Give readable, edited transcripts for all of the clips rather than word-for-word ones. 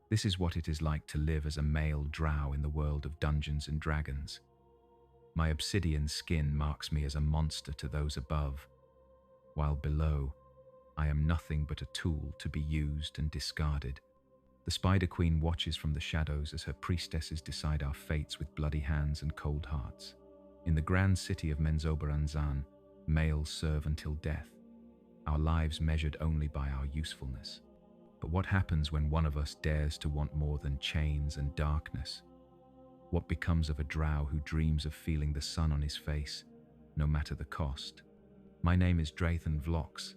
This is what it is like to live as a male drow in the world of Dungeons and Dragons. My obsidian skin marks me as a monster to those above, while below, I am nothing but a tool to be used and discarded. The Spider Queen watches from the shadows as her priestesses decide our fates with bloody hands and cold hearts. In the grand city of Menzoberranzan, males serve until death, our lives measured only by our usefulness. But what happens when one of us dares to want more than chains and darkness? What becomes of a drow who dreams of feeling the sun on his face, no matter the cost? My name is Drathan Vlox,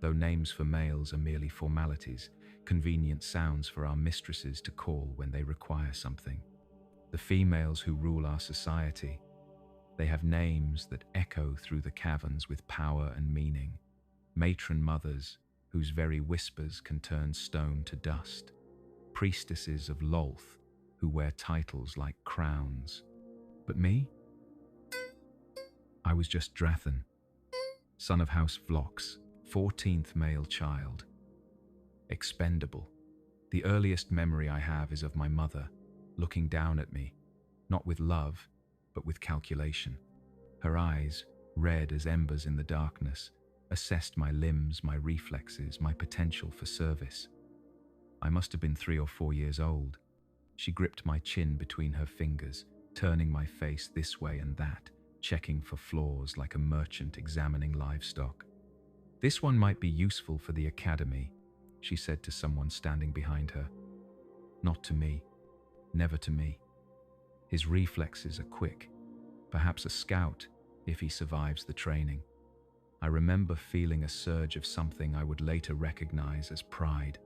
though names for males are merely formalities, convenient sounds for our mistresses to call when they require something. The females who rule our society, they have names that echo through the caverns with power and meaning. Matron mothers, whose very whispers can turn stone to dust. Priestesses of Lolth, who wear titles like crowns. But me? I was just Drathan, son of House Vlox, 14th male child. Expendable. The earliest memory I have is of my mother, looking down at me, not with love, but with calculation. Her eyes, red as embers in the darkness, assessed my limbs, my reflexes, my potential for service. I must have been 3 or 4 years old. She gripped my chin between her fingers, turning my face this way and that, checking for flaws like a merchant examining livestock. "This one might be useful for the academy," she said to someone standing behind her. Not to me, never to me. His reflexes are quick, perhaps a scout if he survives the training. I remember feeling a surge of something I would later recognize as pride.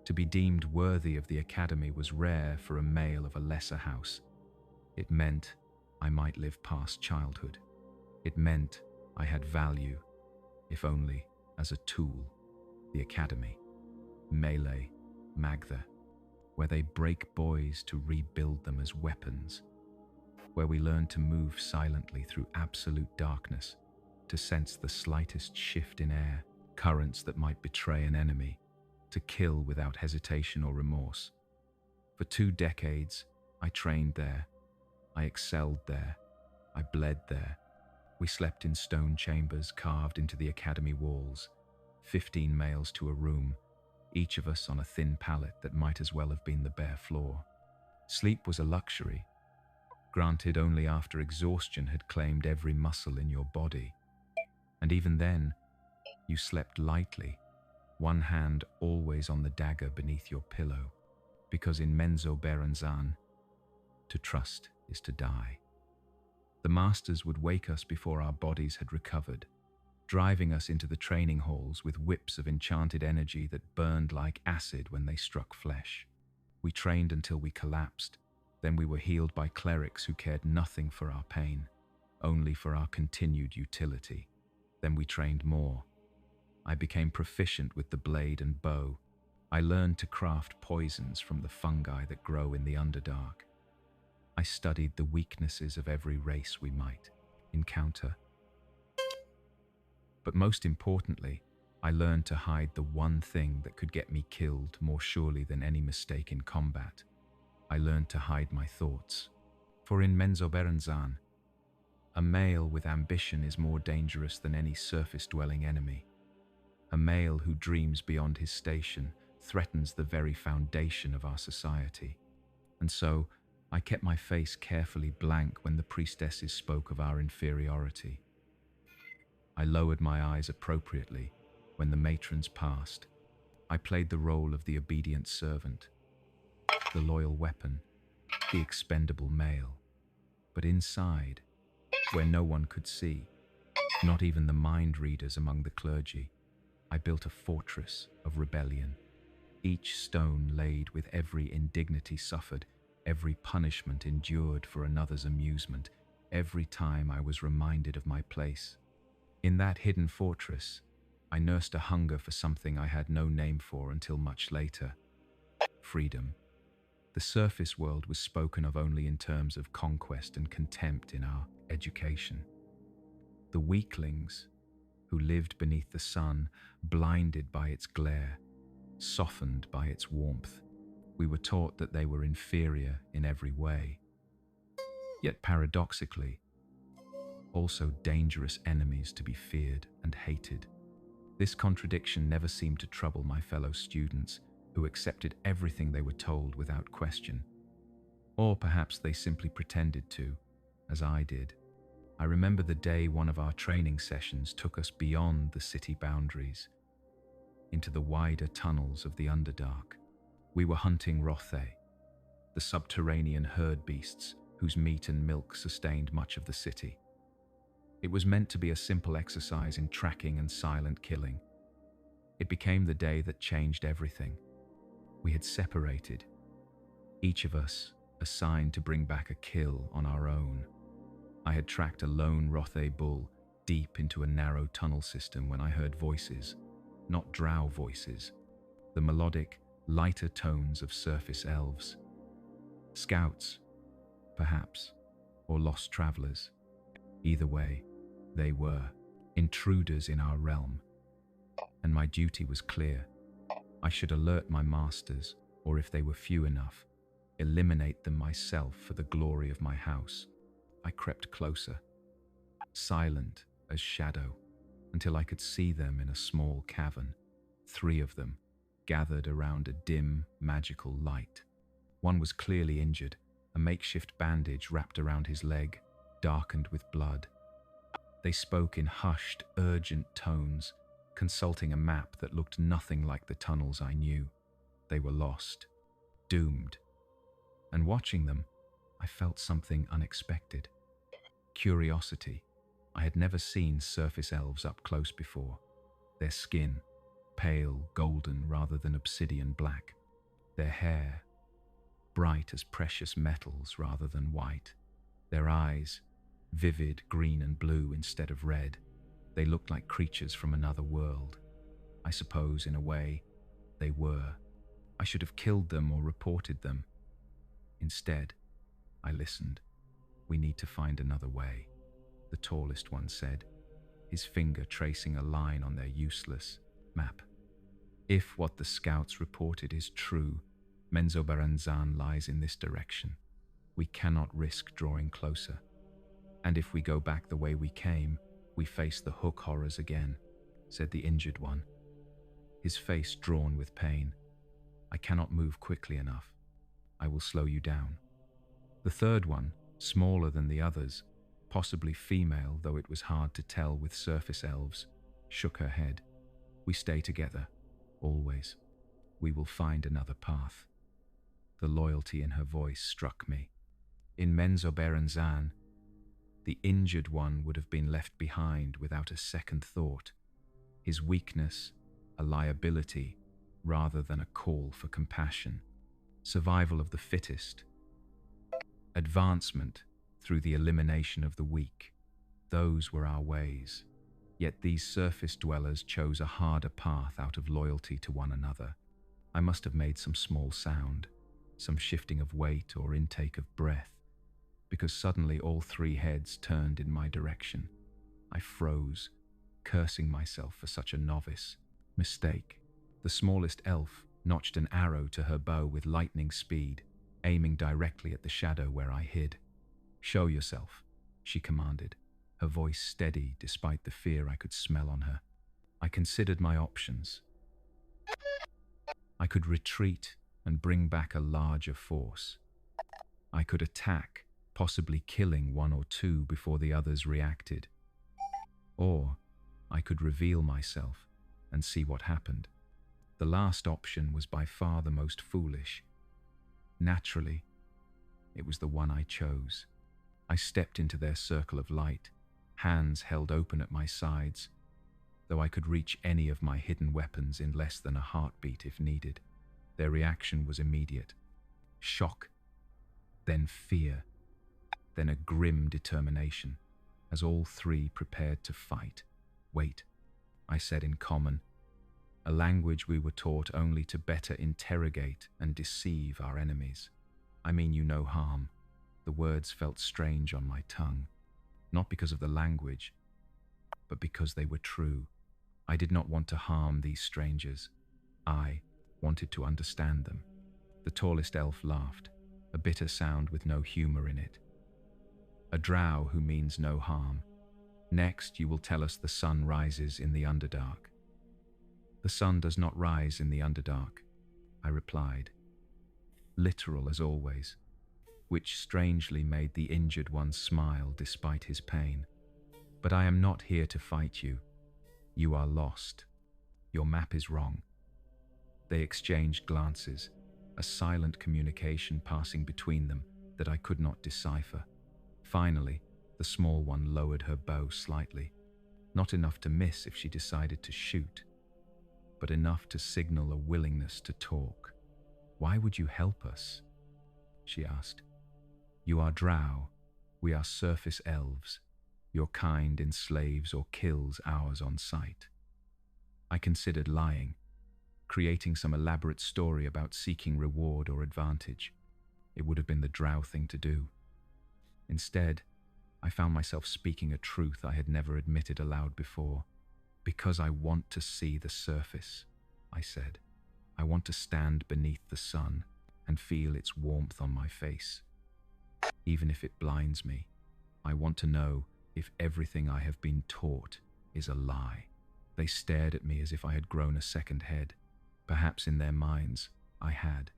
To be deemed worthy of the academy was rare for a male of a lesser house. It meant I might live past childhood. It meant I had value, if only as a tool. The academy, melee, Magtha, where they break boys to rebuild them as weapons, where we learn to move silently through absolute darkness, to sense the slightest shift in air, currents that might betray an enemy, to kill without hesitation or remorse. For 2 decades, I trained there. I excelled there. I bled there. We slept in stone chambers carved into the academy walls, 15 males to a room, each of us on a thin pallet that might as well have been the bare floor. Sleep was a luxury, granted only after exhaustion had claimed every muscle in your body. And even then, you slept lightly, one hand always on the dagger beneath your pillow, because in Menzoberranzan, to trust is to die. The masters would wake us before our bodies had recovered, driving us into the training halls with whips of enchanted energy that burned like acid when they struck flesh. We trained until we collapsed, then we were healed by clerics who cared nothing for our pain, only for our continued utility. Then we trained more. I became proficient with the blade and bow. I learned to craft poisons from the fungi that grow in the Underdark. I studied the weaknesses of every race we might encounter. But most importantly, I learned to hide the one thing that could get me killed more surely than any mistake in combat. I learned to hide my thoughts. For in Menzoberranzan, a male with ambition is more dangerous than any surface-dwelling enemy. A male who dreams beyond his station threatens the very foundation of our society. And so, I kept my face carefully blank when the priestesses spoke of our inferiority. I lowered my eyes appropriately when the matrons passed. I played the role of the obedient servant, the loyal weapon, the expendable male. But inside, where no one could see, not even the mind readers among the clergy, I built a fortress of rebellion. Each stone laid with every indignity suffered, every punishment endured for another's amusement, every time I was reminded of my place. In that hidden fortress, I nursed a hunger for something I had no name for until much later: freedom. The surface world was spoken of only in terms of conquest and contempt in our education. The weaklings, who lived beneath the sun, blinded by its glare, softened by its warmth, We were taught that they were inferior in every way, yet paradoxically, also dangerous enemies to be feared and hated. This contradiction never seemed to trouble my fellow students, who accepted everything they were told without question. Or perhaps they simply pretended to, as I did. I remember the day one of our training sessions took us beyond the city boundaries, into the wider tunnels of the Underdark. We were hunting Rothe, the subterranean herd beasts whose meat and milk sustained much of the city. It was meant to be a simple exercise in tracking and silent killing. It became the day that changed everything. We had separated, each of us assigned to bring back a kill on our own. I had tracked a lone Rothe bull deep into a narrow tunnel system when I heard voices, not drow voices, the melodic, lighter tones of surface elves. Scouts, perhaps, or lost travelers. Either way, they were intruders in our realm, and my duty was clear. I should alert my masters, or if they were few enough, eliminate them myself for the glory of my house. I crept closer, silent as shadow, until I could see them in a small cavern, 3 of them, gathered around a dim, magical light. One was clearly injured, a makeshift bandage wrapped around his leg, darkened with blood. They spoke in hushed, urgent tones, consulting a map that looked nothing like the tunnels I knew. They were lost, doomed. And watching them, I felt something unexpected. Curiosity. I had never seen surface elves up close before. Their skin, pale golden rather than obsidian black. Their hair, bright as precious metals rather than white. Their eyes, vivid green and blue instead of red. They looked like creatures from another world. I suppose, in a way, they were. I should have killed them or reported them. Instead, I listened. We need to find another way, the tallest one said, his finger tracing a line on their useless map. If what the scouts reported is true, Menzoberranzan lies in this direction. We cannot risk drawing closer. And if we go back the way we came, we face the hook horrors again, said the injured one, his face drawn with pain. I cannot move quickly enough. I will slow you down. The third one, smaller than the others, possibly female, though it was hard to tell with surface elves, shook her head. We stay together, always. We will find another path. The loyalty in her voice struck me. In Menzoberranzan, the injured one would have been left behind without a second thought. His weakness, a liability, rather than a call for compassion. Survival of the fittest. Advancement through the elimination of the weak. Those were our ways. Yet these surface dwellers chose a harder path out of loyalty to one another. I must have made some small sound, some shifting of weight or intake of breath, because suddenly all 3 heads turned in my direction. I froze, cursing myself for such a novice mistake. The smallest elf notched an arrow to her bow with lightning speed, aiming directly at the shadow where I hid. "Show yourself," she commanded, her voice steady despite the fear I could smell on her. I considered my options. I could retreat and bring back a larger force. I could attack, possibly killing 1 or 2 before the others reacted. Or I could reveal myself and see what happened. The last option was by far the most foolish. Naturally, it was the one I chose. I stepped into their circle of light, hands held open at my sides, though I could reach any of my hidden weapons in less than a heartbeat if needed. Their reaction was immediate. Shock, then fear, then a grim determination, as all 3 prepared to fight. "Wait," I said in common, a language we were taught only to better interrogate and deceive our enemies. "I mean you no harm." The words felt strange on my tongue, not because of the language, but because they were true. I did not want to harm these strangers. I wanted to understand them. The tallest elf laughed, a bitter sound with no humor in it. A drow who means no harm. Next, you will tell us the sun rises in the Underdark. The sun does not rise in the Underdark, I replied, literal as always, which strangely made the injured one smile despite his pain. But I am not here to fight you. You are lost. Your map is wrong. They exchanged glances, a silent communication passing between them that I could not decipher. Finally, the small one lowered her bow slightly, not enough to miss if she decided to shoot, but enough to signal a willingness to talk. "Why would you help us?" she asked. "You are Drow. We are surface elves. Your kind enslaves or kills ours on sight." I considered lying, creating some elaborate story about seeking reward or advantage. It would have been the Drow thing to do. Instead, I found myself speaking a truth I had never admitted aloud before. "Because I want to see the surface," I said. "I want to stand beneath the sun and feel its warmth on my face. Even if it blinds me, I want to know if everything I have been taught is a lie." They stared at me as if I had grown a second head. Perhaps in their minds, I had.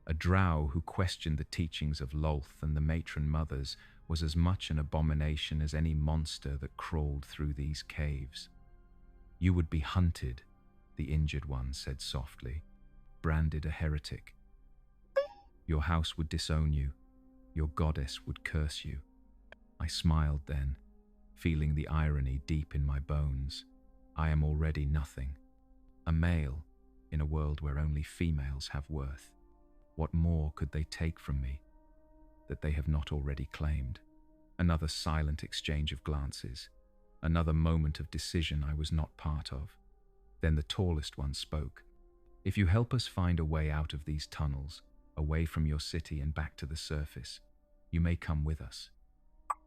A drow who questioned the teachings of Lolth and the matron mothers was as much an abomination as any monster that crawled through these caves. "You would be hunted," the injured one said softly, "branded a heretic. Your house would disown you. Your goddess would curse you." I smiled then, feeling the irony deep in my bones. I am already nothing. A male in a world where only females have worth. What more could they take from me that they have not already claimed? Another silent exchange of glances. Another moment of decision I was not part of. Then the tallest one spoke. "If you help us find a way out of these tunnels, away from your city and back to the surface, you may come with us.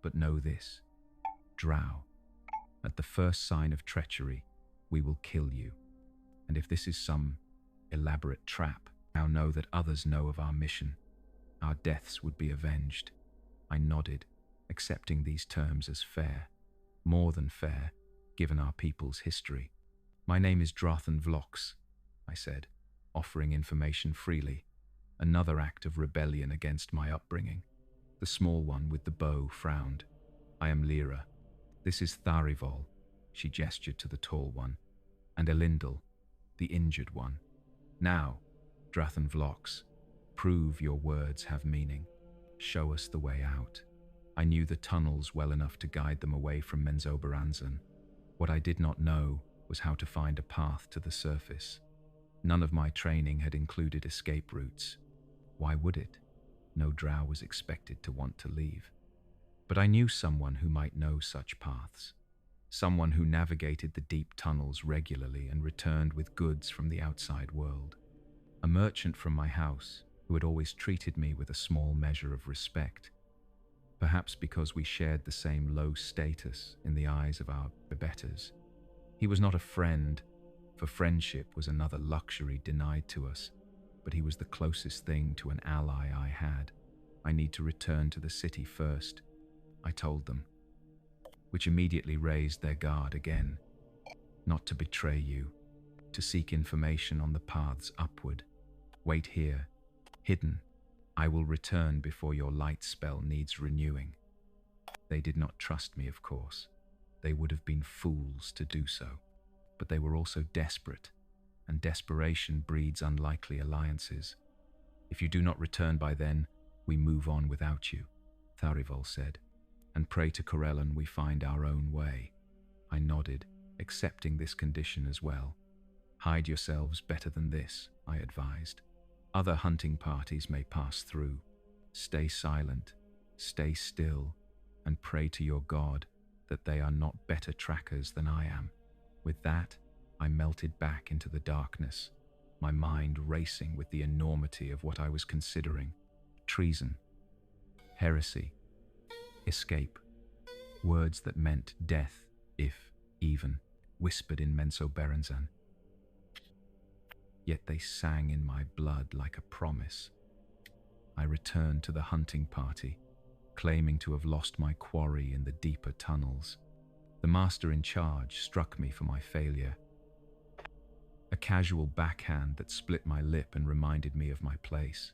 But know this, Drow, at the first sign of treachery, we will kill you. And if this is some elaborate trap, now know that others know of our mission. Our deaths would be avenged." I nodded, accepting these terms as fair. More than fair, given our people's history. "My name is Drathan Vlox," I said, offering information freely. Another act of rebellion against my upbringing. The small one with the bow frowned. "I am Lyra. This is Tharivol," she gestured to the tall one, "and Elindel, the injured one. Now, Drathan Vlox, prove your words have meaning. Show us the way out." I knew the tunnels well enough to guide them away from Menzoberranzan. What I did not know was how to find a path to the surface. None of my training had included escape routes. Why would it? No drow was expected to want to leave. But I knew someone who might know such paths. Someone who navigated the deep tunnels regularly and returned with goods from the outside world. A merchant from my house who had always treated me with a small measure of respect. Perhaps because we shared the same low status in the eyes of our betters. He was not a friend, for friendship was another luxury denied to us, but he was the closest thing to an ally I had. "I need to return to the city first," I told them, which immediately raised their guard again. "Not to betray you, to seek information on the paths upward. Wait here, hidden. I will return before your light spell needs renewing." They did not trust me, of course. They would have been fools to do so. But they were also desperate, and desperation breeds unlikely alliances. "If you do not return by then, we move on without you," Tharivol said, "and pray to Corellon we find our own way." I nodded, accepting this condition as well. "Hide yourselves better than this," I advised. "Other hunting parties may pass through. Stay silent, stay still, and pray to your God that they are not better trackers than I am." With that, I melted back into the darkness, my mind racing with the enormity of what I was considering. Treason, heresy, escape, words that meant death, if even, whispered in Menzoberranzan. Yet they sang in my blood like a promise. I returned to the hunting party, claiming to have lost my quarry in the deeper tunnels. The master in charge struck me for my failure. A casual backhand that split my lip and reminded me of my place.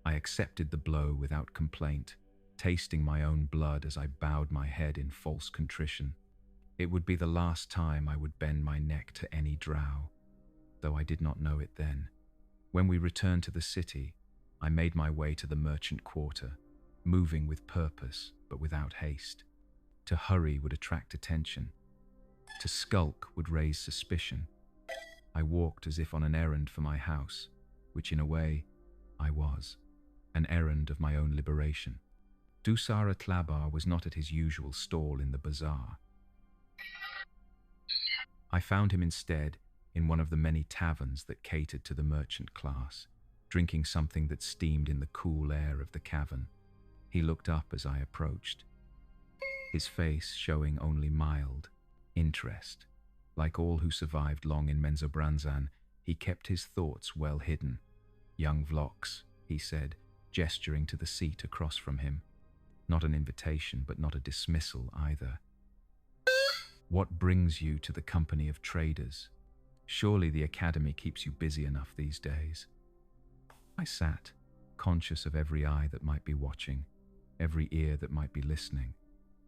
I accepted the blow without complaint, tasting my own blood as I bowed my head in false contrition. It would be the last time I would bend my neck to any drow, though I did not know it then. When we returned to the city, I made my way to the merchant quarter, moving with purpose but without haste. To hurry would attract attention. To skulk would raise suspicion. I walked as if on an errand for my house, which in a way I was, an errand of my own liberation. Dusara Tlabar was not at his usual stall in the bazaar. I found him instead in one of the many taverns that catered to the merchant class, drinking something that steamed in the cool air of the cavern. He looked up as I approached, his face showing only mild interest. Like all who survived long in Menzobranzan, he kept his thoughts well hidden. "Young Vlox," he said, gesturing to the seat across from him. Not an invitation, but not a dismissal either. "What brings you to the company of traders? Surely the academy keeps you busy enough these days." I sat, conscious of every eye that might be watching, every ear that might be listening.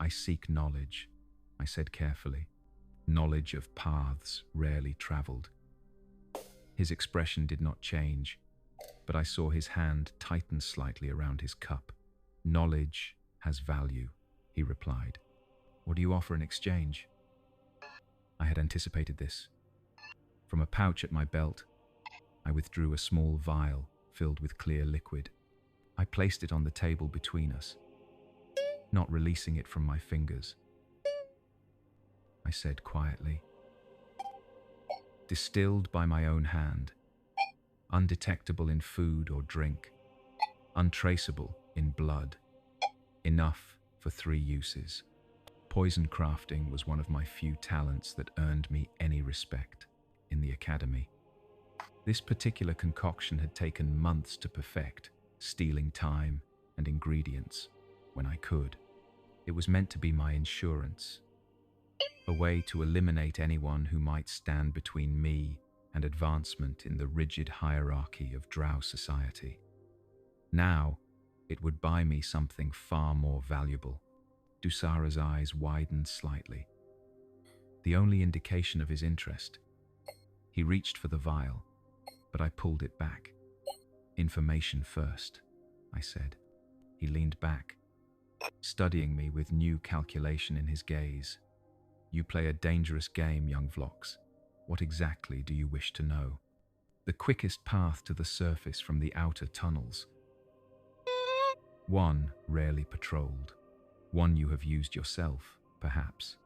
"I seek knowledge," I said carefully. "Knowledge of paths rarely traveled." His expression did not change, but I saw his hand tighten slightly around his cup. "Knowledge has value," he replied. "What do you offer in exchange?" I had anticipated this. From a pouch at my belt, I withdrew a small vial filled with clear liquid. I placed it on the table between us, not releasing it from my fingers. I said quietly, "Distilled by my own hand, undetectable in food or drink, untraceable in blood, enough for 3 uses." Poison crafting was one of my few talents that earned me any respect in the academy. This particular concoction had taken months to perfect, stealing time and ingredients when I could. It was meant to be my insurance, a way to eliminate anyone who might stand between me and advancement in the rigid hierarchy of Drow society. Now, it would buy me something far more valuable. Dusara's eyes widened slightly. The only indication of his interest. He reached for the vial, but I pulled it back. "Information first," I said. He leaned back, studying me with new calculation in his gaze. "You play a dangerous game, young Vlox. What exactly do you wish to know?" "The quickest path to the surface from the outer tunnels. One rarely patrolled. One you have used yourself, perhaps."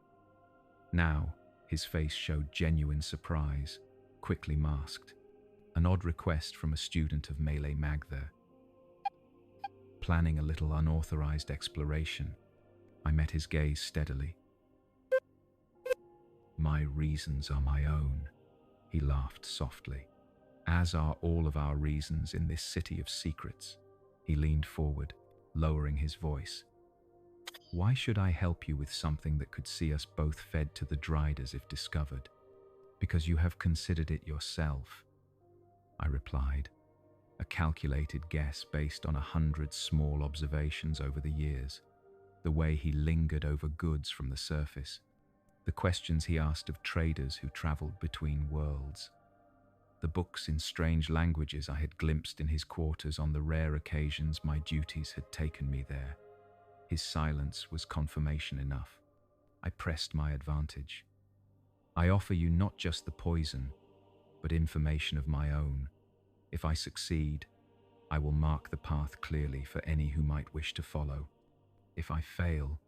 Now, his face showed genuine surprise, quickly masked. An odd request from a student of Melee Magther. Planning a little unauthorized exploration, I met his gaze steadily. "My reasons are my own," he laughed softly. "As are all of our reasons in this city of secrets." He leaned forward, lowering his voice. "Why should I help you with something that could see us both fed to the Driders if discovered? Because you have considered it yourself," I replied, a calculated guess based on 100 small observations over the years, the way he lingered over goods from the surface, the questions he asked of traders who traveled between worlds, the books in strange languages I had glimpsed in his quarters on the rare occasions my duties had taken me there. His silence was confirmation enough. I pressed my advantage. "I offer you not just the poison, but information of my own. If I succeed, I will mark the path clearly for any who might wish to follow. If I fail,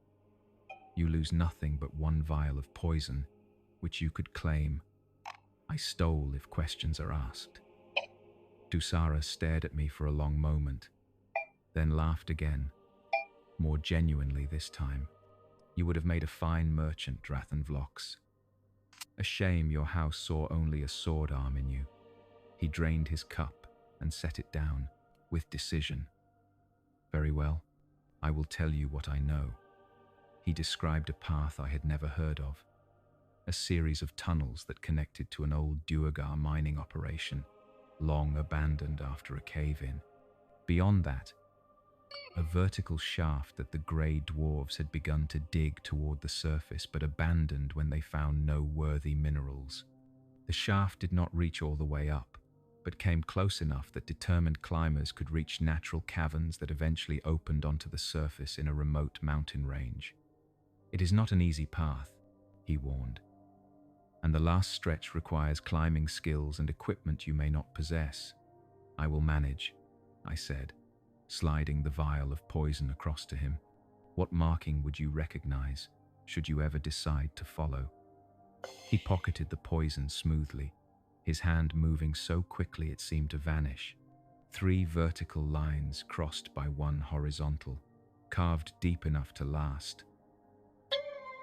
you lose nothing but 1 vial of poison, which you could claim I stole if questions are asked." Dusara stared at me for a long moment, then laughed again, more genuinely this time. "You would have made a fine merchant, Drathan Vlox. A shame your house saw only a sword arm in you." He drained his cup and set it down, with decision. Very well, I will tell you what I know. He described a path I had never heard of, a series of tunnels that connected to an old Duergar mining operation, long abandoned after a cave-in. Beyond that, a vertical shaft that the grey dwarves had begun to dig toward the surface but abandoned when they found no worthy minerals. The shaft did not reach all the way up, but came close enough that determined climbers could reach natural caverns that eventually opened onto the surface in a remote mountain range. It is not an easy path, he warned, and the last stretch requires climbing skills and equipment you may not possess. I will manage, I said, sliding the vial of poison across to him. What marking would you recognize, should you ever decide to follow? He pocketed the poison smoothly, his hand moving so quickly it seemed to vanish. 3 vertical lines crossed by 1 horizontal, carved deep enough to last,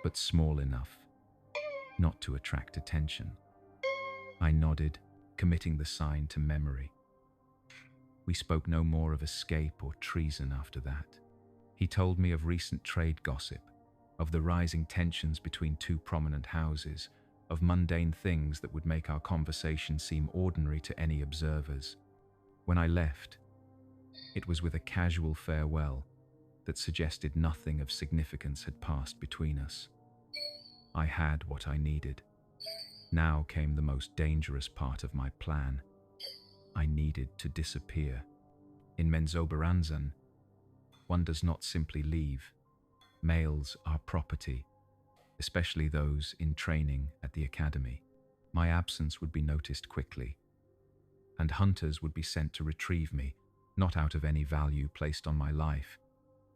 but small enough not to attract attention. I nodded, committing the sign to memory. We spoke no more of escape or treason after that. He told me of recent trade gossip, of the rising tensions between 2 prominent houses, of mundane things that would make our conversation seem ordinary to any observers. When I left, it was with a casual farewell that suggested nothing of significance had passed between us. I had what I needed. Now came the most dangerous part of my plan. I needed to disappear. In Menzoberranzan, one does not simply leave. Males are property, especially those in training at the academy. My absence would be noticed quickly, and hunters would be sent to retrieve me, not out of any value placed on my life,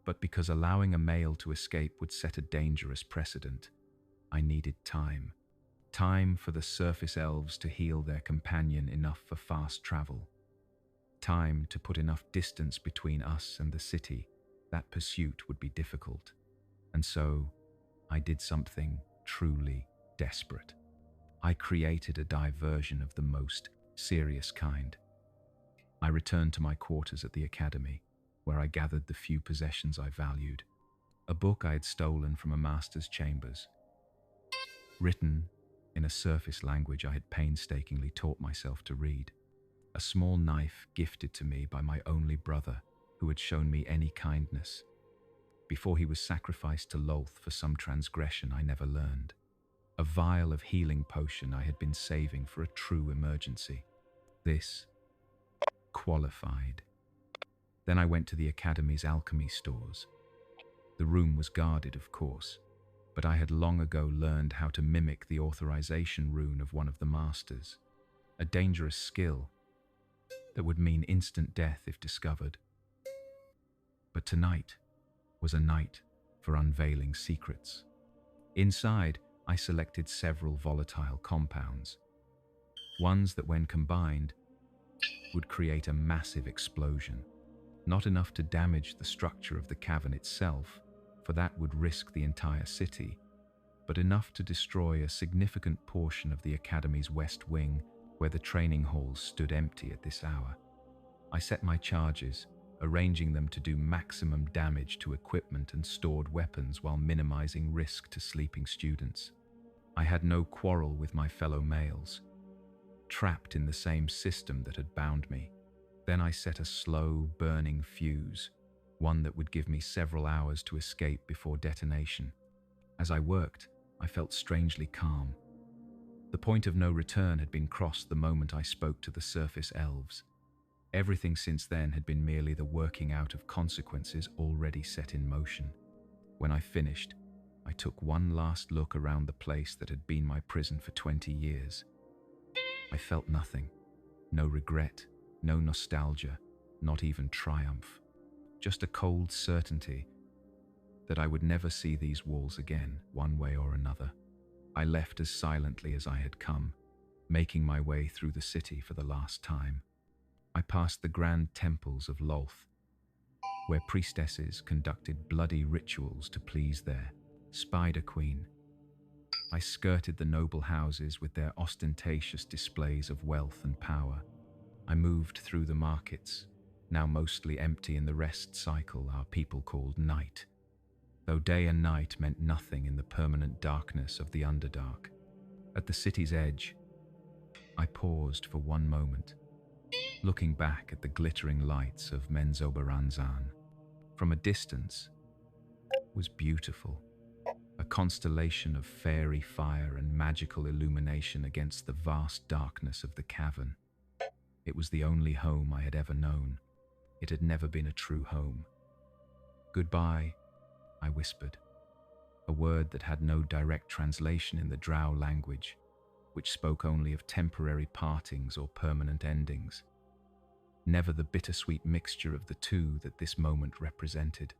but because allowing a male to escape would set a dangerous precedent. I needed time. Time for the surface elves to heal their companion enough for fast travel. Time to put enough distance between us and the city. That pursuit would be difficult. And so, I did something truly desperate. I created a diversion of the most serious kind. I returned to my quarters at the academy, where I gathered the few possessions I valued. A book I had stolen from a master's chambers, written in a surface language I had painstakingly taught myself to read. A small knife gifted to me by my only brother, who had shown me any kindness, before he was sacrificed to Lolth for some transgression I never learned. A vial of healing potion I had been saving for a true emergency. This qualified. Then I went to the Academy's alchemy stores. The room was guarded, of course, but I had long ago learned how to mimic the authorization rune of one of the masters, a dangerous skill that would mean instant death if discovered. But tonight was a night for unveiling secrets. Inside, I selected several volatile compounds, ones that when combined would create a massive explosion. Not enough to damage the structure of the cavern itself, for that would risk the entire city, but enough to destroy a significant portion of the Academy's west wing, where the training halls stood empty at this hour. I set my charges, arranging them to do maximum damage to equipment and stored weapons while minimizing risk to sleeping students. I had no quarrel with my fellow males, trapped in the same system that had bound me. Then I set a slow, burning fuse, one that would give me several hours to escape before detonation. As I worked, I felt strangely calm. The point of no return had been crossed the moment I spoke to the surface elves. Everything since then had been merely the working out of consequences already set in motion. When I finished, I took one last look around the place that had been my prison for 20 years. I felt nothing. No regret, no nostalgia, not even triumph. Just a cold certainty that I would never see these walls again, one way or another. I left as silently as I had come, making my way through the city for the last time. I passed the grand temples of Lolth, where priestesses conducted bloody rituals to please their Spider Queen. I skirted the noble houses with their ostentatious displays of wealth and power. I moved through the markets, now mostly empty in the rest cycle our people called night, though day and night meant nothing in the permanent darkness of the Underdark. At the city's edge, I paused for one moment, looking back at the glittering lights of Menzoberranzan. From a distance, it was beautiful, a constellation of fairy fire and magical illumination against the vast darkness of the cavern. It was the only home I had ever known. It had never been a true home. "Goodbye," I whispered, a word that had no direct translation in the Drow language, which spoke only of temporary partings or permanent endings. Never the bittersweet mixture of the two that this moment represented.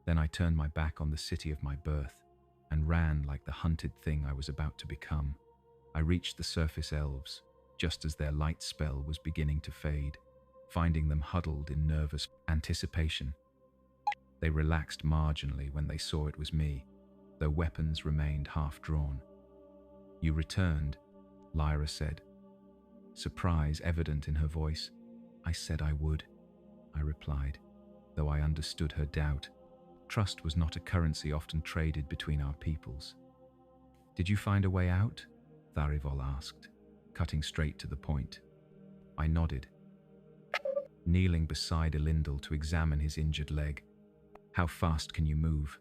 Then I turned my back on the city of my birth and ran like the hunted thing I was about to become. I reached the surface elves, just as their light spell was beginning to fade, finding them huddled in nervous anticipation. They relaxed marginally when they saw it was me, though weapons remained half-drawn. "You returned," Lyra said, surprise evident in her voice. "I said I would," I replied, though I understood her doubt. Trust was not a currency often traded between our peoples. "Did you find a way out?" Tharivol asked, cutting straight to the point. I nodded, kneeling beside Elendil to examine his injured leg. "How fast can you move?"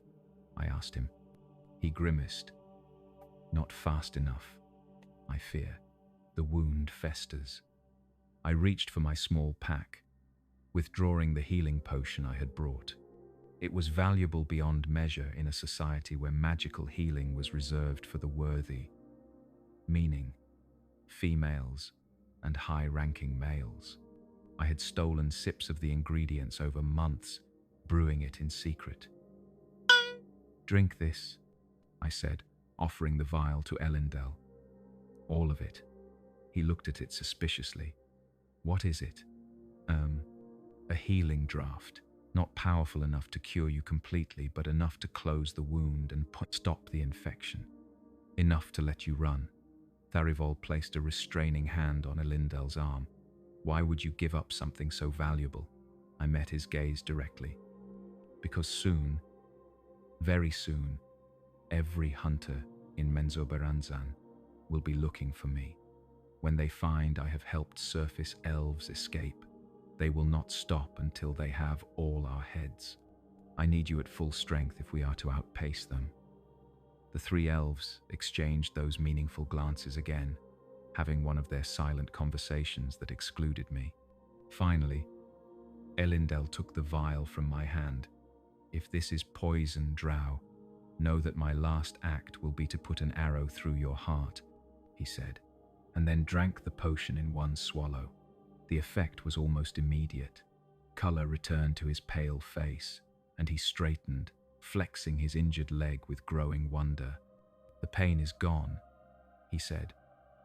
I asked him. He grimaced. "Not fast enough, I fear. The wound festers." I reached for my small pack, withdrawing the healing potion I had brought. It was valuable beyond measure in a society where magical healing was reserved for the worthy, meaning females and high-ranking males. I had stolen sips of the ingredients over months, brewing it in secret. "Drink this," I said, offering the vial to Elendil. "All of it." He looked at it suspiciously. "What is it?" A healing draft. Not powerful enough to cure you completely, but enough to close the wound and stop the infection. Enough to let you run." Tharivol placed a restraining hand on Elendil's arm. "Why would you give up something so valuable?" I met his gaze directly. "Because soon, very soon, every hunter in Menzoberranzan will be looking for me. When they find I have helped surface elves escape, they will not stop until they have all our heads. I need you at full strength if we are to outpace them." The three elves exchanged those meaningful glances again, having one of their silent conversations that excluded me. Finally, Elendil took the vial from my hand. "If this is poison, Drow, know that my last act will be to put an arrow through your heart," he said, and then drank the potion in one swallow. The effect was almost immediate. Color returned to his pale face, and he straightened, flexing his injured leg with growing wonder. "The pain is gone," he said,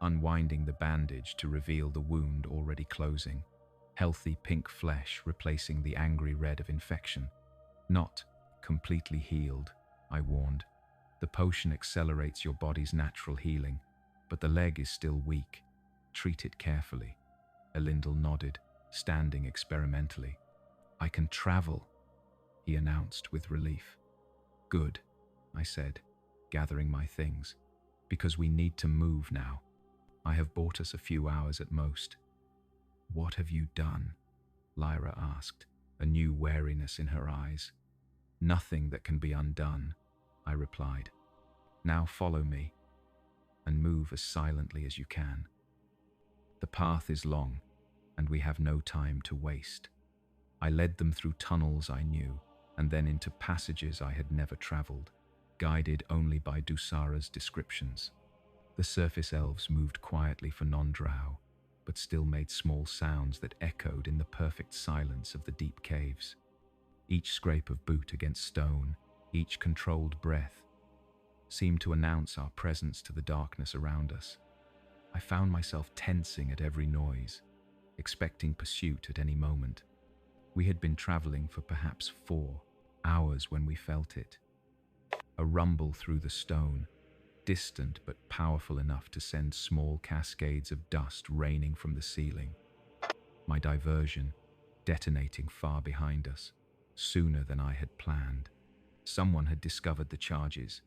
unwinding the bandage to reveal the wound already closing. Healthy pink flesh replacing the angry red of infection. "Not completely healed," I warned. "The potion accelerates your body's natural healing, but the leg is still weak. Treat it carefully." Elendil nodded, standing experimentally. "I can travel," he announced with relief. "Good," I said, gathering my things, "because we need to move now. I have bought us a few hours at most." "What have you done?" Lyra asked, a new wariness in her eyes. "Nothing that can be undone," I replied. "Now follow me, and move as silently as you can. The path is long, and we have no time to waste." I led them through tunnels I knew, and then into passages I had never traveled, guided only by Dusara's descriptions. The surface elves moved quietly for non-Drow, but still made small sounds that echoed in the perfect silence of the deep caves. Each scrape of boot against stone, each controlled breath, seemed to announce our presence to the darkness around us. I found myself tensing at every noise, expecting pursuit at any moment. We had been traveling for perhaps 4 hours when we felt it. A rumble through the stone, distant but powerful enough to send small cascades of dust raining from the ceiling. My diversion, detonating far behind us, sooner than I had planned. Someone had discovered the charges,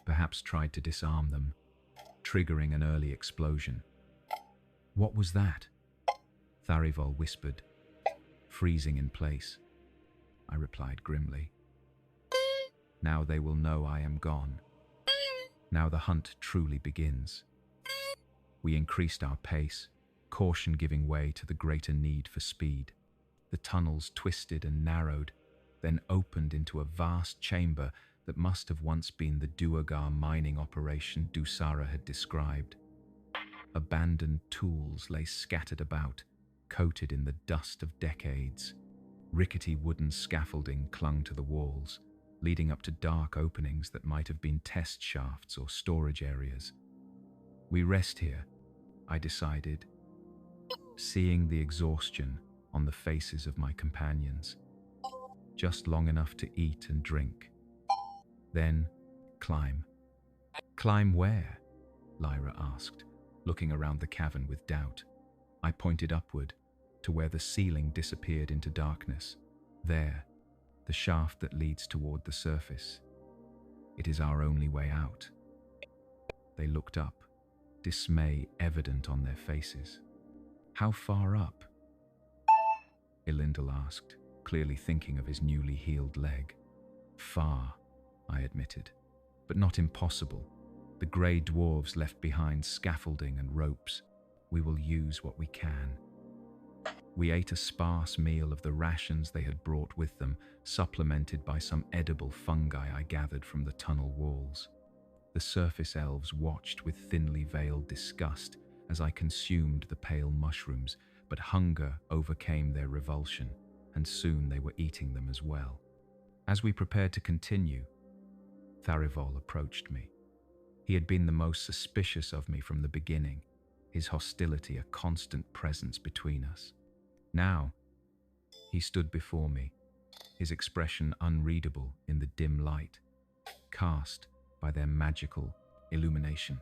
perhaps tried to disarm them, triggering an early explosion. What was that? Tharivol whispered, freezing in place. I replied grimly. Now they will know I am gone. Now the hunt truly begins. We increased our pace, caution giving way to the greater need for speed. The tunnels twisted and narrowed, then opened into a vast chamber that must have once been the Duergar mining operation Dusara had described. Abandoned tools lay scattered about, coated in the dust of decades. Rickety wooden scaffolding clung to the walls, leading up to dark openings that might have been test shafts or storage areas. We rest here, I decided, seeing the exhaustion on the faces of my companions. Just long enough to eat and drink. Then, climb. Climb where? Lyra asked, looking around the cavern with doubt. I pointed upward, to where the ceiling disappeared into darkness. There, the shaft that leads toward the surface. It is our only way out. They looked up, dismay evident on their faces. How far up? Elendil asked, clearly thinking of his newly healed leg. Far, I admitted, but not impossible. The grey dwarves left behind scaffolding and ropes. We will use what we can. We ate a sparse meal of the rations they had brought with them, supplemented by some edible fungi I gathered from the tunnel walls. The surface elves watched with thinly veiled disgust as I consumed the pale mushrooms, but hunger overcame their revulsion, and soon they were eating them as well. As we prepared to continue, Tharivol approached me. He had been the most suspicious of me from the beginning, his hostility a constant presence between us. Now, he stood before me, his expression unreadable in the dim light, cast by their magical illumination.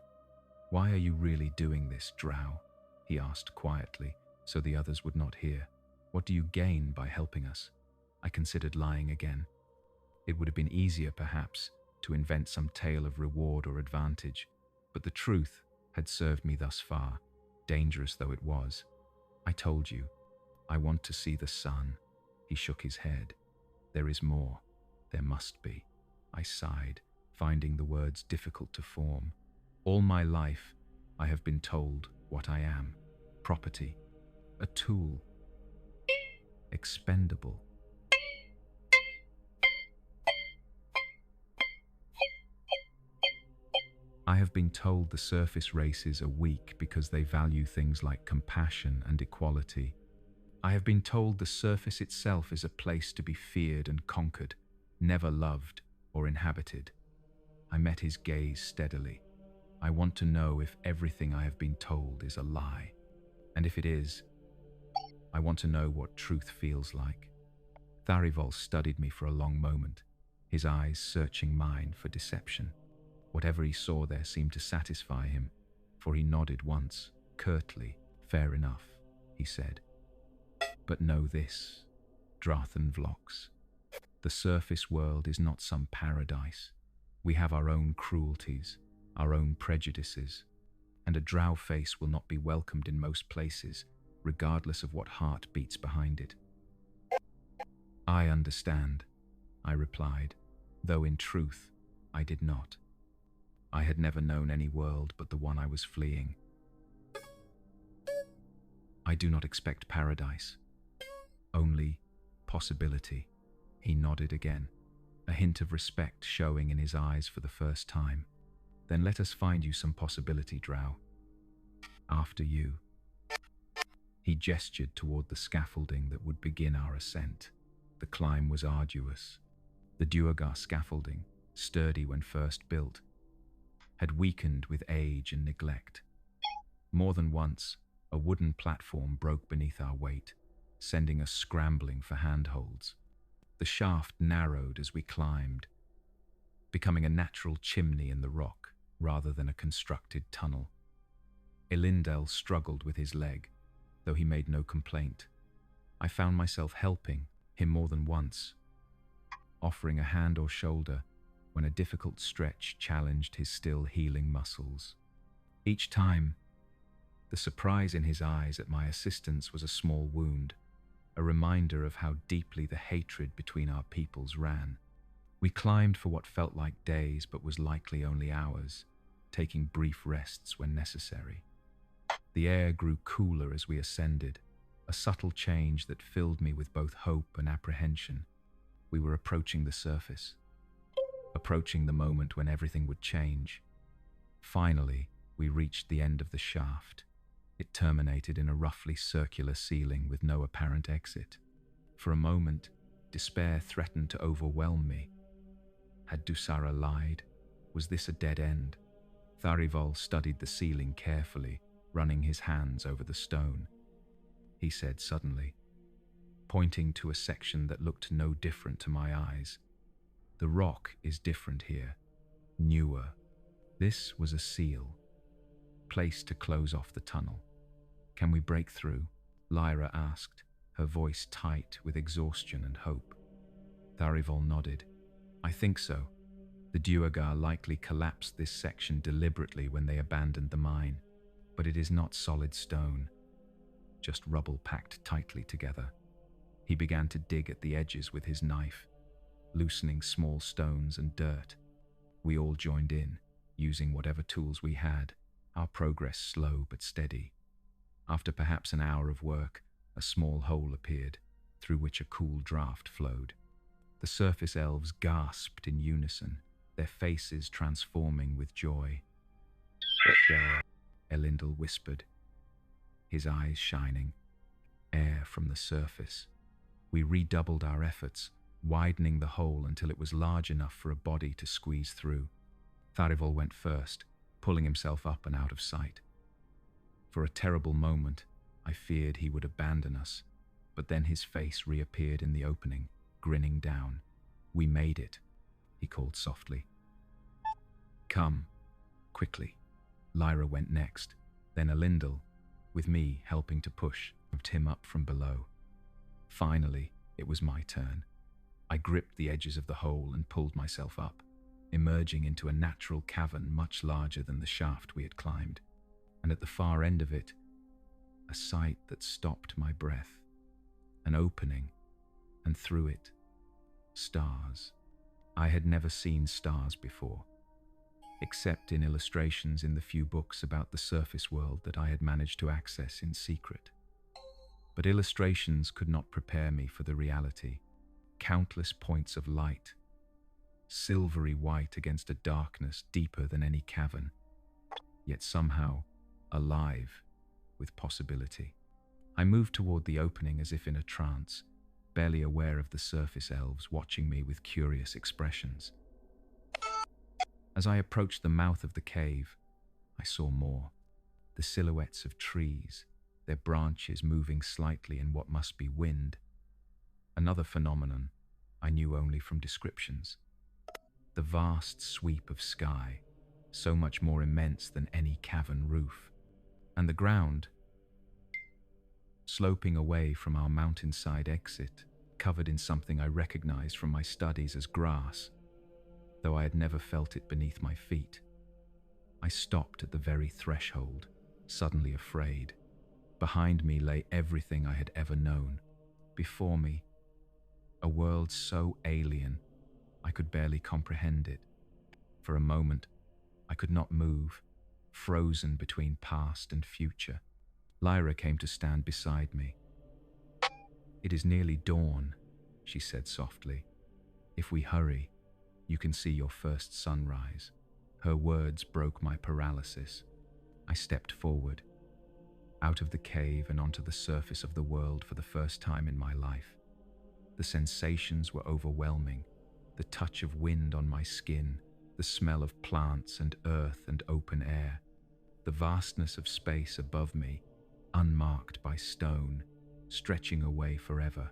Why are you really doing this, Drow? He asked quietly, so the others would not hear. What do you gain by helping us? I considered lying again. It would have been easier, perhaps, to invent some tale of reward or advantage, but the truth had served me thus far, dangerous though it was. I told you, I want to see the sun. He shook his head. There is more. There must be. I sighed, finding the words difficult to form. All my life, I have been told what I am. Property. A tool. Expendable. I have been told the surface races are weak because they value things like compassion and equality. I have been told the surface itself is a place to be feared and conquered, never loved or inhabited. I met his gaze steadily. I want to know if everything I have been told is a lie. And if it is, I want to know what truth feels like. Tharivol studied me for a long moment, his eyes searching mine for deception. Whatever he saw there seemed to satisfy him, for he nodded once, curtly. Fair enough, he said. But know this, Drathan Vlox. The surface world is not some paradise. We have our own cruelties, our own prejudices, and a drow face will not be welcomed in most places, regardless of what heart beats behind it. I understand, I replied, though in truth, I did not. I had never known any world but the one I was fleeing. I do not expect paradise, only possibility. He nodded again, a hint of respect showing in his eyes for the first time. Then let us find you some possibility, Drow. After you. He gestured toward the scaffolding that would begin our ascent. The climb was arduous. The Duergar scaffolding, sturdy when first built, had weakened with age and neglect. More than once, a wooden platform broke beneath our weight, sending us scrambling for handholds. The shaft narrowed as we climbed, becoming a natural chimney in the rock rather than a constructed tunnel. Elendil struggled with his leg, though he made no complaint. I found myself helping him more than once, offering a hand or shoulder when a difficult stretch challenged his still healing muscles. Each time, the surprise in his eyes at my assistance was a small wound, a reminder of how deeply the hatred between our peoples ran. We climbed for what felt like days but was likely only hours, taking brief rests when necessary. The air grew cooler as we ascended, a subtle change that filled me with both hope and apprehension. We were approaching the surface, approaching the moment when everything would change. Finally, we reached the end of the shaft. It terminated in a roughly circular ceiling with no apparent exit. For a moment, despair threatened to overwhelm me. Had Dusara lied? Was this a dead end? Tharivol studied the ceiling carefully, running his hands over the stone. He said suddenly, pointing to a section that looked no different to my eyes, "The rock is different here, newer." This was a seal, placed to close off the tunnel. "Can we break through?" Lyra asked, her voice tight with exhaustion and hope. Tharivol nodded. "I think so. The Duergar likely collapsed this section deliberately when they abandoned the mine, but it is not solid stone, just rubble packed tightly together." He began to dig at the edges with his knife, loosening small stones and dirt. We all joined in, using whatever tools we had, our progress slow but steady. After perhaps an hour of work, a small hole appeared, through which a cool draft flowed. The surface elves gasped in unison, their faces transforming with joy. "There," Elendil whispered, his eyes shining. Air from the surface. We redoubled our efforts, widening the hole until it was large enough for a body to squeeze through. Tharivol went first, pulling himself up and out of sight. For a terrible moment, I feared he would abandon us, but then his face reappeared in the opening, grinning down. "We made it," he called softly. "Come," quickly. Lyra went next, then Elendil, with me helping to push, grabbed him up from below. Finally, it was my turn. I gripped the edges of the hole and pulled myself up, emerging into a natural cavern much larger than the shaft we had climbed, and at the far end of it, a sight that stopped my breath. An opening, and through it, stars. I had never seen stars before, except in illustrations in the few books about the surface world that I had managed to access in secret. But illustrations could not prepare me for the reality. Countless points of light, silvery white against a darkness deeper than any cavern, yet somehow alive with possibility. I moved toward the opening as if in a trance, barely aware of the surface elves watching me with curious expressions. As I approached the mouth of the cave, I saw more. The silhouettes of trees, their branches moving slightly in what must be wind. Another phenomenon I knew only from descriptions. The vast sweep of sky, so much more immense than any cavern roof. And the ground, sloping away from our mountainside exit, covered in something I recognized from my studies as grass, though I had never felt it beneath my feet. I stopped at the very threshold, suddenly afraid. Behind me lay everything I had ever known. Before me, a world so alien, I could barely comprehend it. For a moment, I could not move, frozen between past and future. Lyra came to stand beside me. "It is nearly dawn," she said softly. "If we hurry, you can see your first sunrise." Her words broke my paralysis. I stepped forward, out of the cave and onto the surface of the world for the first time in my life. The sensations were overwhelming. The touch of wind on my skin, the smell of plants and earth and open air, the vastness of space above me, unmarked by stone, stretching away forever.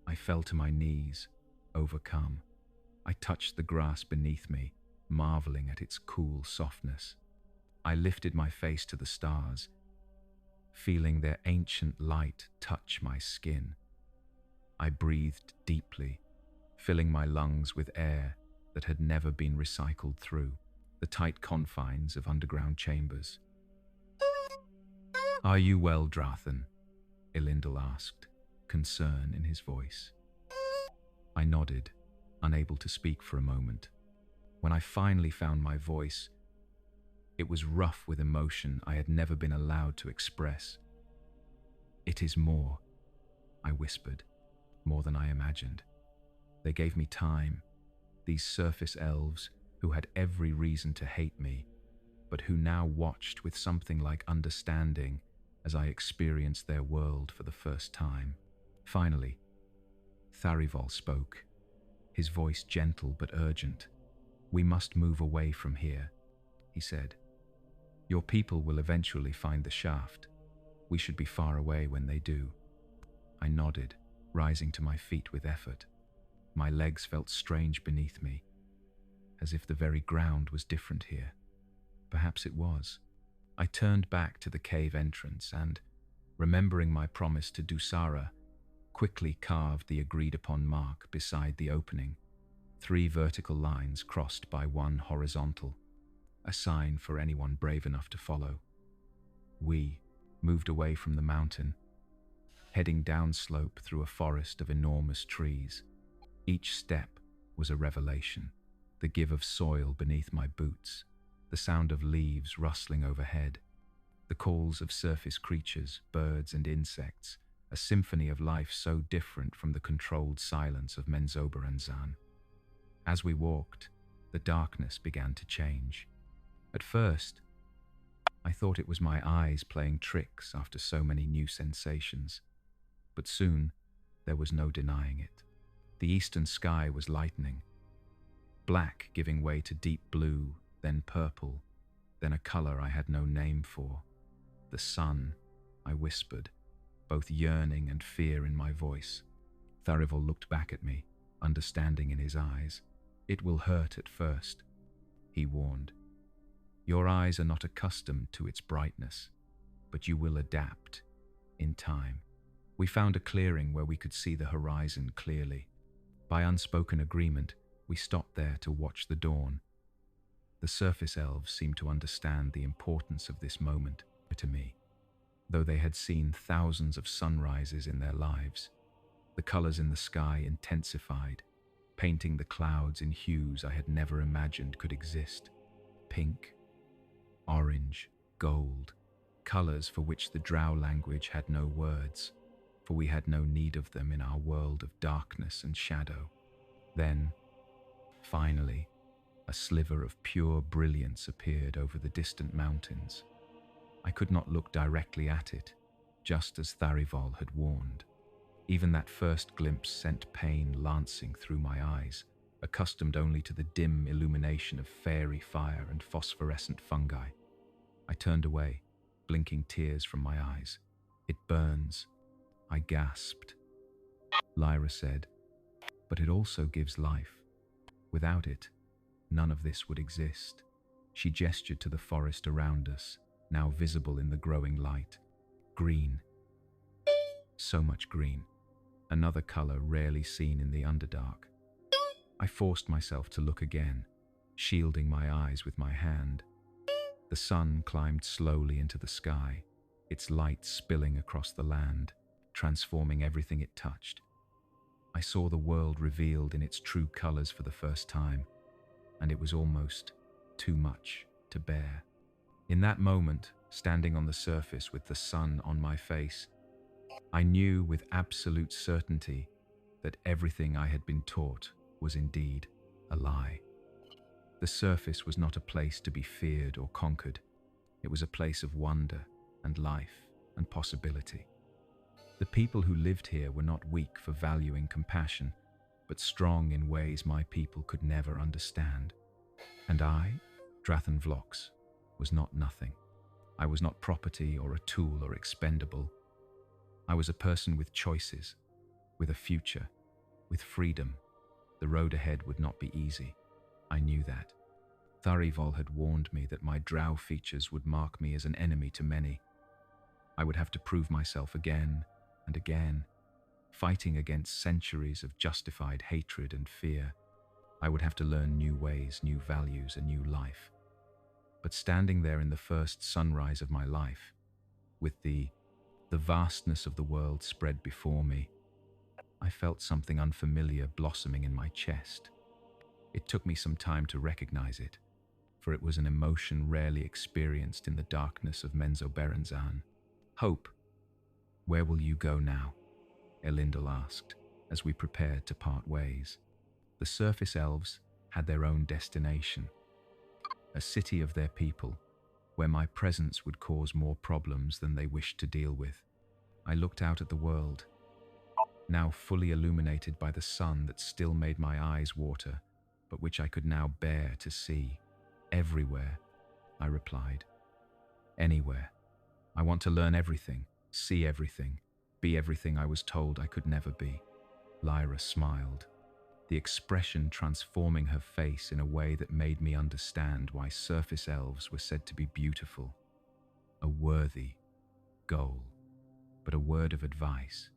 I fell to my knees, overcome. I touched the grass beneath me, marveling at its cool softness. I lifted my face to the stars, feeling their ancient light touch my skin. I breathed deeply, filling my lungs with air that had never been recycled through the tight confines of underground chambers. "Are you well, Drathan?" Elindel asked, concern in his voice. I nodded, unable to speak for a moment. When I finally found my voice, it was rough with emotion I had never been allowed to express. "It is more," I whispered, "more than I imagined. They gave me time, these surface elves who had every reason to hate me, but who now watched with something like understanding as I experienced their world for the first time." Finally, Tharivol spoke, his voice gentle but urgent. "We must move away from here," he said. "Your people will eventually find the shaft. We should be far away when they do." I nodded, rising to my feet with effort. My legs felt strange beneath me, as if the very ground was different here. Perhaps it was. I turned back to the cave entrance and, remembering my promise to Dusara, quickly carved the agreed-upon mark beside the opening, 3 vertical lines crossed by 1 horizontal, a sign for anyone brave enough to follow. We moved away from the mountain, heading downslope through a forest of enormous trees. Each step was a revelation, the give of soil beneath my boots, the sound of leaves rustling overhead, the calls of surface creatures, birds and insects, a symphony of life so different from the controlled silence of Menzoberranzan. As we walked, the darkness began to change. At first, I thought it was my eyes playing tricks after so many new sensations, but soon there was no denying it. The eastern sky was lightening, black giving way to deep blue, then purple, then a color I had no name for. "The sun," I whispered, both yearning and fear in my voice. Tharivol looked back at me, understanding in his eyes. "It will hurt at first," he warned. "Your eyes are not accustomed to its brightness, but you will adapt in time." We found a clearing where we could see the horizon clearly. By unspoken agreement, we stopped there to watch the dawn. The surface elves seemed to understand the importance of this moment to me, though they had seen thousands of sunrises in their lives. The colors in the sky intensified, painting the clouds in hues I had never imagined could exist. Pink, orange, gold, colors for which the Drow language had no words, for we had no need of them in our world of darkness and shadow. Then, finally, a sliver of pure brilliance appeared over the distant mountains. I could not look directly at it, just as Tharivol had warned. Even that first glimpse sent pain lancing through my eyes, accustomed only to the dim illumination of fairy fire and phosphorescent fungi. I turned away, blinking tears from my eyes. "It burns," I gasped. Lyra said, "But it also gives life. Without it, none of this would exist." She gestured to the forest around us, now visible in the growing light. Green. So much green. Another color rarely seen in the Underdark. I forced myself to look again, shielding my eyes with my hand. The sun climbed slowly into the sky, its light spilling across the land, transforming everything it touched. I saw the world revealed in its true colors for the first time, and it was almost too much to bear. In that moment, standing on the surface with the sun on my face, I knew with absolute certainty that everything I had been taught was indeed a lie. The surface was not a place to be feared or conquered. It was a place of wonder and life and possibility. The people who lived here were not weak for valuing compassion, but strong in ways my people could never understand. And I, Drathan Vlox, was not nothing. I was not property or a tool or expendable. I was a person with choices, with a future, with freedom. The road ahead would not be easy. I knew that. Tharivol had warned me that my Drow features would mark me as an enemy to many. I would have to prove myself again and again, fighting against centuries of justified hatred and fear. I would have to learn new ways, new values, a new life. But standing there in the first sunrise of my life, with the vastness of the world spread before me, I felt something unfamiliar blossoming in my chest. It took me some time to recognize it, for it was an emotion rarely experienced in the darkness of Menzoberranzan. Hope. Where will you go now? Elendil asked, as we prepared to part ways. The surface elves had their own destination, a city of their people, where my presence would cause more problems than they wished to deal with. I looked out at the world, now fully illuminated by the sun that still made my eyes water, but which I could now bear to see. Everywhere, I replied. Anywhere. I want to learn everything, see everything, be everything I was told I could never be. Lyra smiled, the expression transforming her face in a way that made me understand why surface elves were said to be beautiful. A worthy goal. But a word of advice,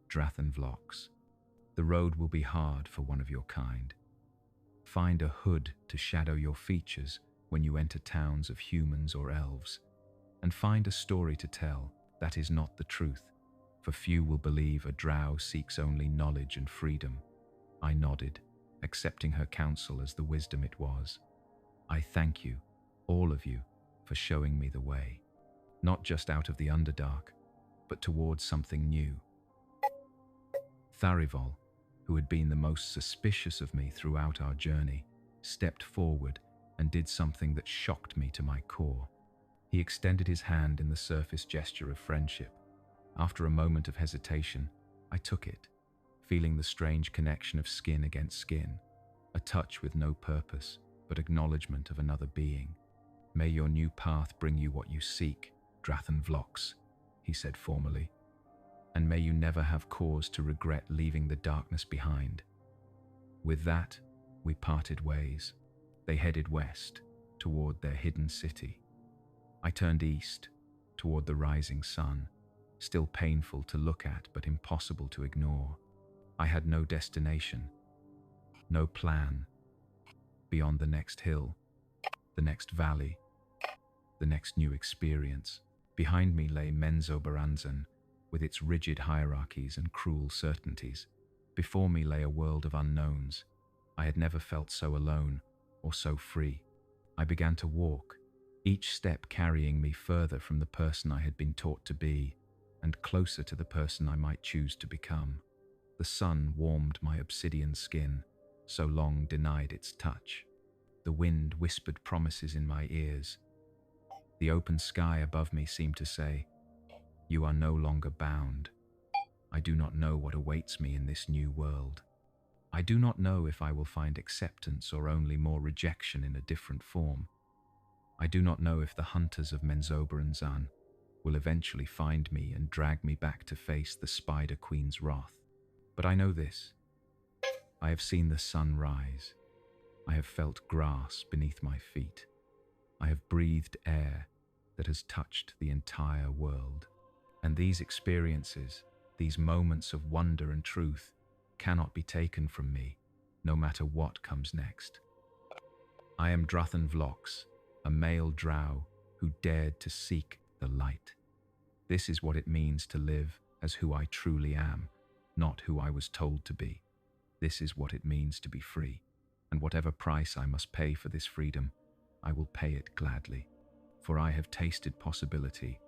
Drathanvlox. The road will be hard for one of your kind. Find a hood to shadow your features when you enter towns of humans or elves, and find a story to tell that is not the truth, for few will believe a drow seeks only knowledge and freedom. I nodded, accepting her counsel as the wisdom it was. I thank you, all of you, for showing me the way, not just out of the Underdark, but towards something new. Tharivol, who had been the most suspicious of me throughout our journey, stepped forward and did something that shocked me to my core. He extended his hand in the surface gesture of friendship. After a moment of hesitation, I took it, feeling the strange connection of skin against skin, a touch with no purpose, but acknowledgement of another being. May your new path bring you what you seek, Drathanvlox, he said formally, and may you never have cause to regret leaving the darkness behind. With that, we parted ways. They headed west, toward their hidden city. I turned east, toward the rising sun, still painful to look at but impossible to ignore. I had no destination, no plan, beyond the next hill, the next valley, the next new experience. Behind me lay Menzoberranzan, with its rigid hierarchies and cruel certainties. Before me lay a world of unknowns. I had never felt so alone or so free. I began to walk, each step carrying me further from the person I had been taught to be, and closer to the person I might choose to become. The sun warmed my obsidian skin, so long denied its touch. The wind whispered promises in my ears. The open sky above me seemed to say, "You are no longer bound." I do not know what awaits me in this new world. I do not know if I will find acceptance or only more rejection in a different form. I do not know if the hunters of Menzoberranzan will eventually find me and drag me back to face the Spider Queen's wrath. But I know this. I have seen the sun rise. I have felt grass beneath my feet. I have breathed air that has touched the entire world. And these experiences, these moments of wonder and truth, cannot be taken from me, no matter what comes next. I am Drathanvlox, a male drow who dared to seek the light. This is what it means to live as who I truly am, not who I was told to be. This is what it means to be free, and whatever price I must pay for this freedom, I will pay it gladly, for I have tasted possibility,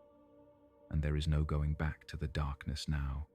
and there is no going back to the darkness now.